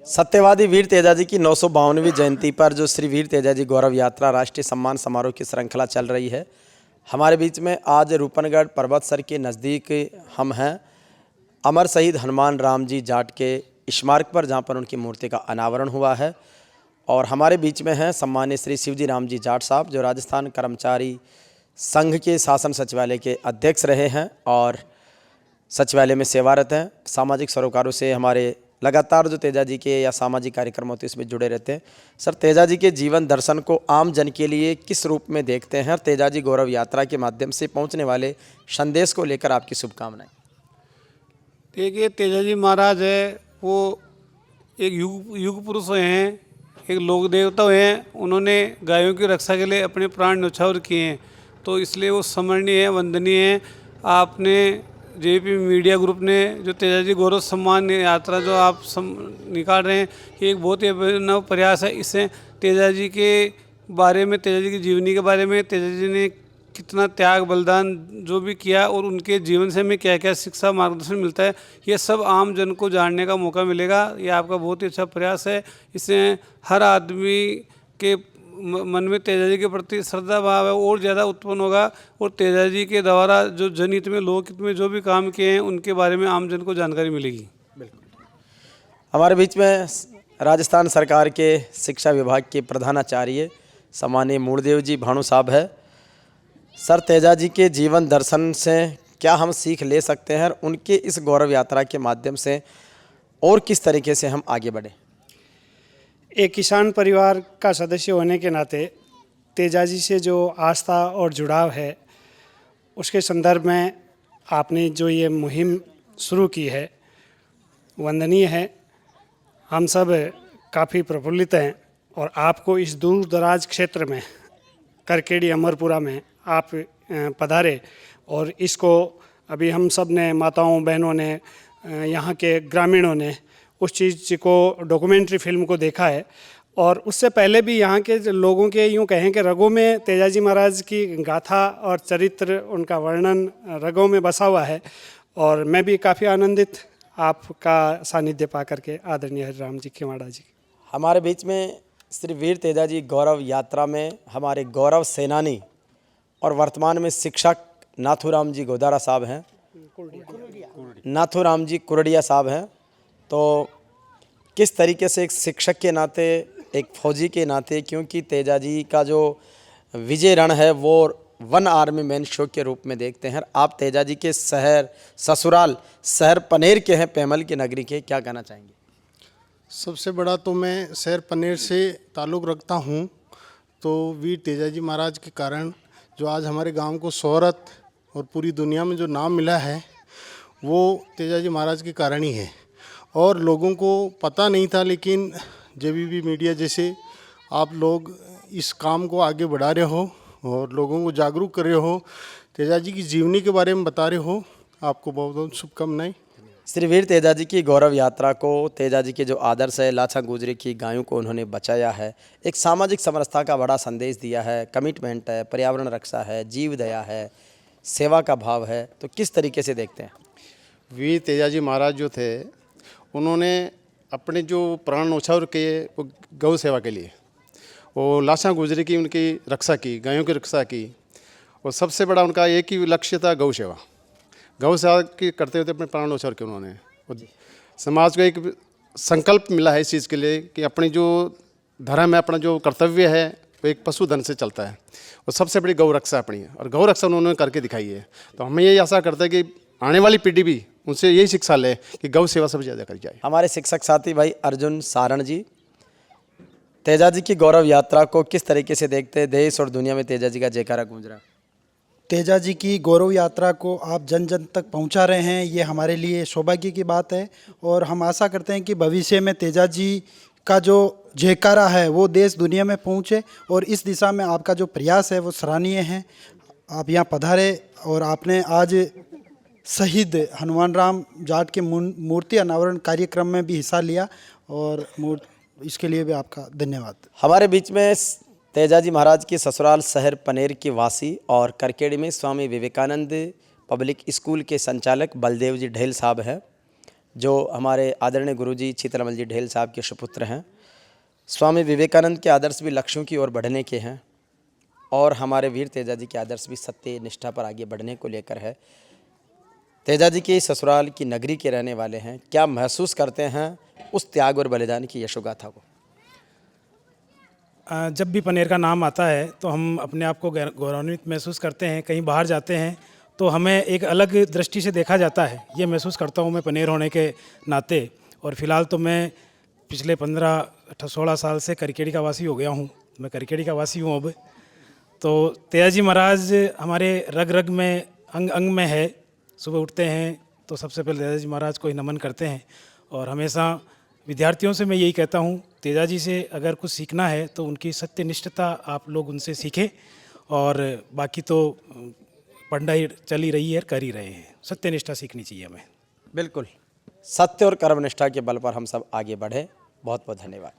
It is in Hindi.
सत्यवादी वीर तेजाजी की 952वीं जयंती पर जो श्री वीर तेजाजी गौरव यात्रा राष्ट्रीय सम्मान समारोह की श्रृंखला चल रही है, हमारे बीच में आज रूपनगढ़ पर्वत सर के नज़दीक हम हैं अमर शहीद हनुमान राम जी जाट के स्मारक पर, जहां पर उनकी मूर्ति का अनावरण हुआ है। और हमारे बीच में हैं सम्मानित श्री शिवजी राम जी जाट साहब, जो राजस्थान कर्मचारी संघ के शासन सचिवालय के अध्यक्ष रहे हैं और सचिवालय में सेवारत हैं। सामाजिक सरोकारों से हमारे लगातार जो तेजाजी के या सामाजिक कार्यक्रम होते हैं इसमें जुड़े रहते हैं। सर, तेजाजी के जीवन दर्शन को आम जन के लिए किस रूप में देखते हैं और तेजाजी गौरव यात्रा के माध्यम से पहुंचने वाले संदेश को लेकर आपकी शुभकामनाएं? देखिए, तेजाजी महाराज है वो एक युग पुरुष हैं, एक लोक देवता हैं। उन्होंने गायों की रक्षा के लिए अपने प्राण न्यौछावर किए हैं, तो इसलिए वो स्मरणीय है, वंदनीय है। आपने जेपी मीडिया ग्रुप ने जो तेजाजी गौरव सम्मान यात्रा जो आप निकाल रहे हैं, ये एक बहुत ही अभिनव प्रयास है। इससे तेजाजी के बारे में, तेजाजी की जीवनी के बारे में, तेजाजी ने कितना त्याग बलिदान जो भी किया और उनके जीवन से हमें क्या क्या शिक्षा मार्गदर्शन मिलता है, ये सब आम जन को जानने का मौका मिलेगा। ये आपका बहुत ही अच्छा प्रयास है। इससे हर आदमी के मन में तेजाजी के प्रति श्रद्धा भाव है और ज़्यादा उत्पन्न होगा, और तेजाजी के द्वारा जो जनहित में, लोकहित में जो भी काम किए हैं उनके बारे में आम जन को जानकारी मिलेगी। बिल्कुल। हमारे बीच में राजस्थान सरकार के शिक्षा विभाग के प्रधानाचार्य सम्मानीय मूलदेव जी भाणु साहब है। सर, तेजाजी के जीवन दर्शन से क्या हम सीख ले सकते हैं और उनके इस गौरव यात्रा के माध्यम से और किस तरीके से हम आगे बढ़ें? एक किसान परिवार का सदस्य होने के नाते तेजाजी से जो आस्था और जुड़ाव है, उसके संदर्भ में आपने जो ये मुहिम शुरू की है, वंदनीय है। हम सब काफ़ी प्रफुल्लित हैं और आपको इस दूर दराज क्षेत्र में, करकेड़ी अमरपुरा में आप पधारे और इसको अभी हम सब ने, माताओं बहनों ने, यहाँ के ग्रामीणों ने उस चीज़ को, डॉक्यूमेंट्री फिल्म को देखा है। और उससे पहले भी यहाँ के लोगों के यूँ कहें कि रगों में तेजाजी महाराज की गाथा और चरित्र, उनका वर्णन रगों में बसा हुआ है। और मैं भी काफ़ी आनंदित आपका सानिध्य पा करके, आदरणीय हरिराम जी खेवाड़ा जी। हमारे बीच में श्री वीर तेजाजी गौरव यात्रा में हमारे गौरव सेनानी और वर्तमान में शिक्षक नाथूराम जी गोदारा साहब हैं, नाथूराम जी कुरडिया साहब हैं। तो किस तरीके से एक शिक्षक के नाते, एक फौजी के नाते, क्योंकि तेजाजी का जो विजय रण है वो वन आर्मी मैन शो के रूप में देखते हैं, आप तेजाजी के शहर ससुराल शहर पनेर के हैं, पैमल की नगरी के, क्या कहना चाहेंगे? सबसे बड़ा तो मैं शहर पनेर से ताल्लुक़ रखता हूँ। तो वीर तेजाजी महाराज के कारण जो आज हमारे गांव को शोहरत और पूरी दुनिया में जो नाम मिला है, वो तेजाजी महाराज के कारण ही है। और लोगों को पता नहीं था, लेकिन जेबीबी मीडिया जैसे आप लोग इस काम को आगे बढ़ा रहे हो और लोगों को जागरूक कर रहे हो, तेजाजी की जीवनी के बारे में बता रहे हो, आपको बहुत बहुत शुभकामनाएं। श्री वीर तेजाजी की गौरव यात्रा को, तेजाजी के जो आदर्श है, लाछा गुजरी की गायों को उन्होंने बचाया है, एक सामाजिक समरसता का बड़ा संदेश दिया है, कमिटमेंट है, पर्यावरण रक्षा है, जीव दया है, सेवा का भाव है, तो किस तरीके से देखते हैं? वीर तेजाजी महाराज जो थे, उन्होंने अपने जो प्राण न्यौछावर किए वो गौ सेवा के लिए, वो लाशा गुजरी की उनकी रक्षा की, गायों की रक्षा की। और सबसे बड़ा उनका एक ही लक्ष्य था, गौ सेवा। गौ सेवा की करते हुए अपने प्राण न्यौछावर किए उन्होंने। और समाज को एक संकल्प मिला है इस चीज़ के लिए कि अपनी जो धर्म है, अपना जो कर्तव्य है, वो एक पशुधन से चलता है और सबसे बड़ी गौ रक्षा अपनी है, और गौ रक्षा उन्होंने करके दिखाई है। तो हमें यही आशा करते हैं कि आने वाली पीढ़ी भी उनसे यही शिक्षा ले कि गौ सेवा सबसे ज़्यादा करी जाए। हमारे शिक्षक साथी भाई अर्जुन सारण जी, तेजाजी की गौरव यात्रा को किस तरीके से देखते हैं? देश और दुनिया में तेजाजी का जयकारा गूंज रहा है। तेजाजी की गौरव यात्रा को आप जन जन तक पहुंचा रहे हैं, ये हमारे लिए सौभाग्य की बात है। और हम आशा करते हैं कि भविष्य में तेजाजी का जो जयकारा है वो देश दुनिया में पहुंचे, और इस दिशा में आपका जो प्रयास है वो सराहनीय है। आप यहाँ पधारे और आपने आज शहीद हनुमान राम जाट के मूर्ति अनावरण कार्यक्रम में भी हिस्सा लिया, और इसके लिए भी आपका धन्यवाद। हमारे बीच में तेजाजी महाराज के ससुराल शहर पनेर के वासी और करकेड़ी में स्वामी विवेकानंद पब्लिक स्कूल के संचालक बलदेव जी ढेल साहब हैं। जो हमारे आदरणीय गुरुजी चितरमल जी ढेल साहब के सुपुत्र हैं। स्वामी विवेकानंद के आदर्श भी लक्ष्यों की ओर बढ़ने के हैं और हमारे वीर तेजा जी के आदर्श भी सत्य निष्ठा पर आगे बढ़ने को लेकर है। तेजा जी के ससुराल की नगरी के रहने वाले हैं, क्या महसूस करते हैं उस त्याग और बलिदान की यशोगाथा को? जब भी पनेर का नाम आता है तो हम अपने आप को गौरवान्वित महसूस करते हैं। कहीं बाहर जाते हैं तो हमें एक अलग दृष्टि से देखा जाता है, ये महसूस करता हूँ मैं पनेर होने के नाते। और फिलहाल तो मैं पिछले 15-16 साल से करकेड़ी का वासी हो गया हूँ। मैं करकेड़ी का वासी हूँ अब। तो तेजा जी महाराज हमारे रग रग में, अंग अंग में है। सुबह उठते हैं तो सबसे पहले तेजा जी महाराज को ही नमन करते हैं। और हमेशा विद्यार्थियों से मैं यही कहता हूँ, तेजा जी से अगर कुछ सीखना है तो उनकी सत्यनिष्ठता आप लोग उनसे सीखें। और बाकी तो पढ़ाई चल ही रही है, कर ही रहे हैं। सत्यनिष्ठा सीखनी चाहिए हमें। बिल्कुल, सत्य और कर्मनिष्ठा के बल पर हम सब आगे बढ़े। बहुत बहुत धन्यवाद।